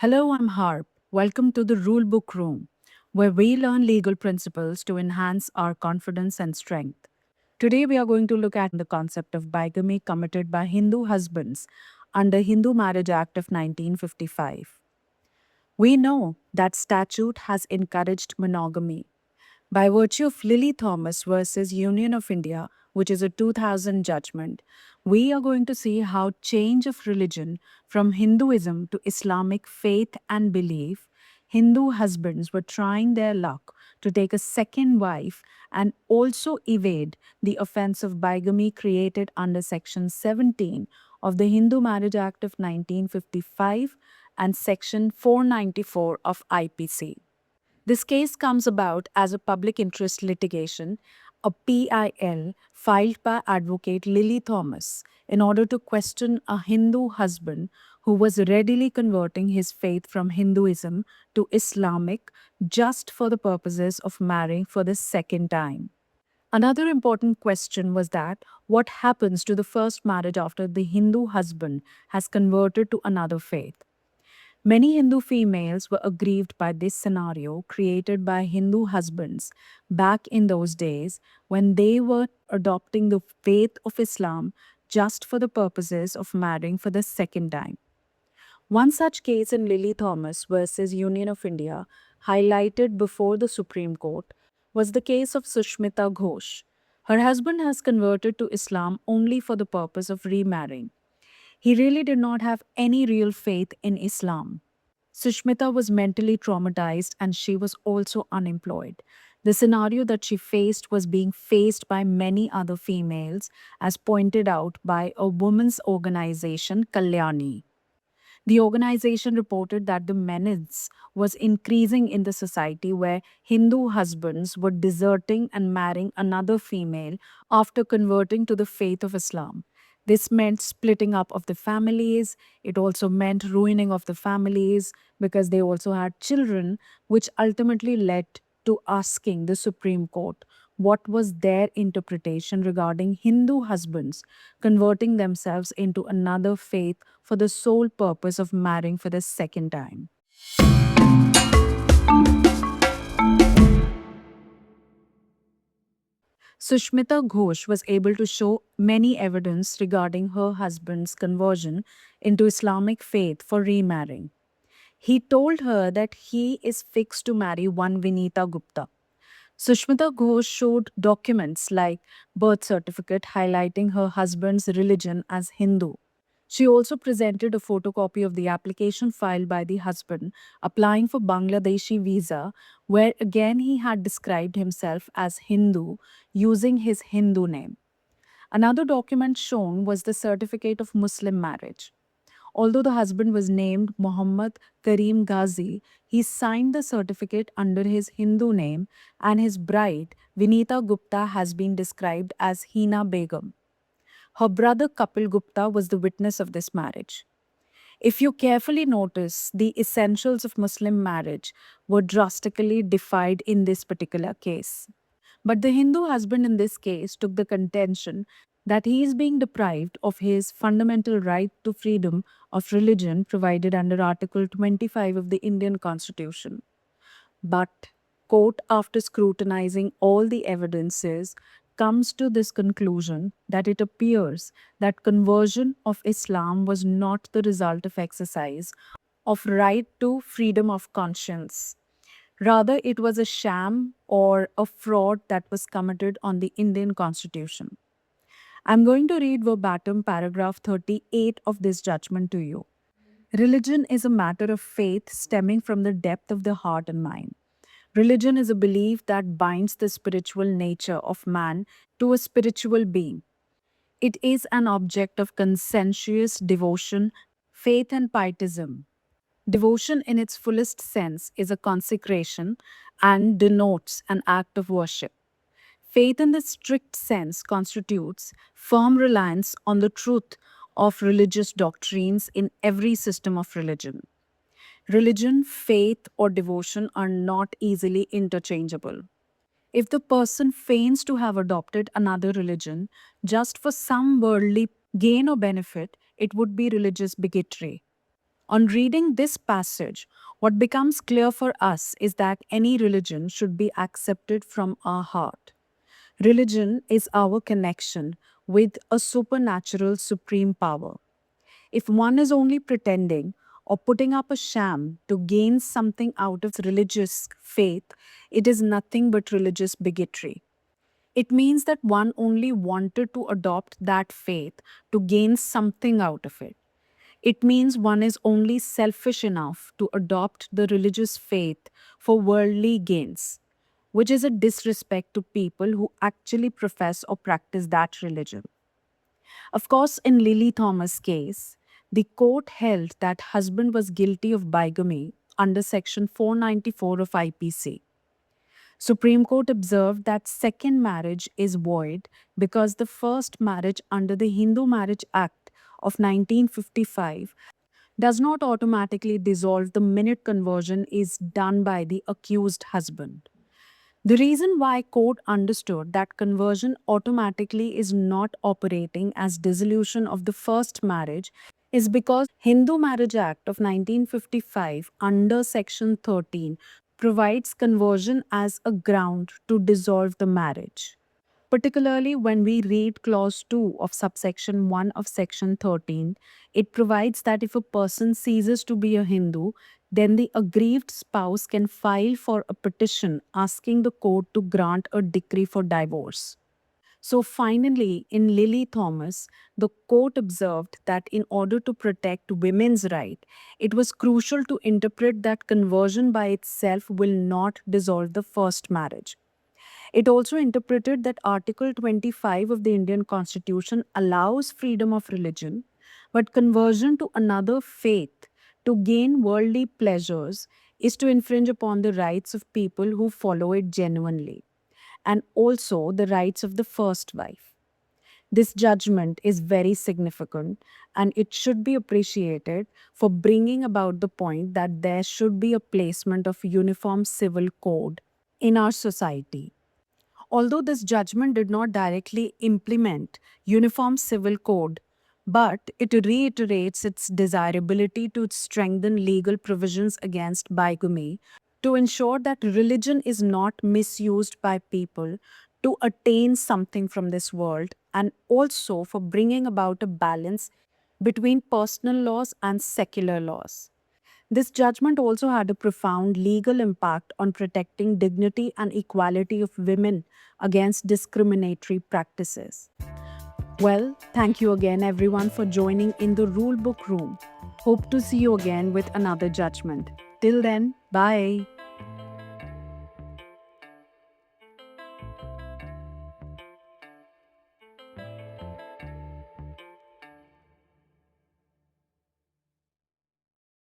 Hello, I'm Harp. Welcome to the Rulebook Room, where we learn legal principles to enhance our confidence and strength. Today, we are going to look at the concept of bigamy committed by Hindu husbands under Hindu Marriage Act of 1955. We know that statute has encouraged monogamy, by virtue of Lily Thomas versus Union of India, which is a 2000 judgment, we are going to see how change of religion from Hinduism to Islamic faith and belief, Hindu husbands were trying their luck to take a second wife and also evade the offense of bigamy created under Section 17 of the Hindu Marriage Act of 1955 and Section 494 of IPC. This case comes about as a public interest litigation, a PIL, filed by advocate Lily Thomas in order to question a Hindu husband who was readily converting his faith from Hinduism to Islamic just for the purposes of marrying for the second time. Another important question was that what happens to the first marriage after the Hindu husband has converted to another faith? Many Hindu females were aggrieved by this scenario created by Hindu husbands back in those days when they were adopting the faith of Islam just for the purposes of marrying for the second time. One such case in Lily Thomas versus Union of India, highlighted before the Supreme Court, was the case of Sushmita Ghosh. Her husband has converted to Islam only for the purpose of remarrying. He really did not have any real faith in Islam. Sushmita was mentally traumatized and she was also unemployed. The scenario that she faced was being faced by many other females, as pointed out by a women's organization, Kalyani. The organization reported that the menace was increasing in the society where Hindu husbands were deserting and marrying another female after converting to the faith of Islam. This meant splitting up of the families. It also meant ruining of the families because they also had children, which ultimately led to asking the Supreme Court what was their interpretation regarding Hindu husbands converting themselves into another faith for the sole purpose of marrying for the second time. Sushmita Ghosh was able to show many evidence regarding her husband's conversion into Islamic faith for remarrying. He told her that he is fixed to marry one Vinita Gupta. Sushmita Ghosh showed documents like birth certificate highlighting her husband's religion as Hindu. She also presented a photocopy of the application filed by the husband applying for Bangladeshi visa, where again he had described himself as Hindu using his Hindu name. Another document shown was the certificate of Muslim marriage. Although the husband was named Muhammad Karim Ghazi, he signed the certificate under his Hindu name, and his bride, Vinita Gupta, has been described as Hina Begum. Her brother Kapil Gupta was the witness of this marriage. If you carefully notice, the essentials of Muslim marriage were drastically defied in this particular case. But the Hindu husband in this case took the contention that he is being deprived of his fundamental right to freedom of religion provided under Article 25 of the Indian Constitution. But court, after scrutinizing all the evidences, comes to this conclusion that it appears that conversion of Islam was not the result of exercise of right to freedom of conscience. Rather, it was a sham or a fraud that was committed on the Indian Constitution. I'm going to read verbatim paragraph 38 of this judgment to you. Religion is a matter of faith stemming from the depth of the heart and mind. Religion is a belief that binds the spiritual nature of man to a spiritual being. It is an object of conscientious devotion, faith, and pietism. Devotion, in its fullest sense, is a consecration and denotes an act of worship. Faith, in the strict sense, constitutes firm reliance on the truth of religious doctrines in every system of religion. Religion, faith, or devotion are not easily interchangeable. If the person feigns to have adopted another religion just for some worldly gain or benefit, it would be religious bigotry. On reading this passage, what becomes clear for us is that any religion should be accepted from our heart. Religion is our connection with a supernatural supreme power. If one is only pretending or putting up a sham to gain something out of religious faith, it is nothing but religious bigotry. It means that one only wanted to adopt that faith to gain something out of it. It means one is only selfish enough to adopt the religious faith for worldly gains, which is a disrespect to people who actually profess or practice that religion. Of course, in Lily Thomas' case, the court held that husband was guilty of bigamy under section 494 of IPC. Supreme Court observed that second marriage is void because the first marriage under the Hindu Marriage Act of 1955 does not automatically dissolve the minute conversion is done by the accused husband. The reason why court understood that conversion automatically is not operating as dissolution of the first marriage is because Hindu Marriage Act of 1955 under section 13 provides conversion as a ground to dissolve the marriage. Particularly when we read clause 2 of subsection 1 of section 13, it provides that if a person ceases to be a Hindu, then the aggrieved spouse can file for a petition asking the court to grant a decree for divorce. So finally, in Lily Thomas, the court observed that in order to protect women's right, it was crucial to interpret that conversion by itself will not dissolve the first marriage. It also interpreted that Article 25 of the Indian Constitution allows freedom of religion, but conversion to another faith to gain worldly pleasures is to infringe upon the rights of people who follow it genuinely, and also the rights of the first wife. This judgment is very significant and it should be appreciated for bringing about the point that there should be a placement of uniform civil code in our society. Although this judgment did not directly implement Uniform Civil Code, but it reiterates its desirability to strengthen legal provisions against bigamy to ensure that religion is not misused by people to attain something from this world, and also for bringing about a balance between personal laws and secular laws. This judgment also had a profound legal impact on protecting dignity and equality of women against discriminatory practices. Well, thank you again, everyone, for joining in the Rule Book Room. Hope to see you again with another judgment. Till then, bye.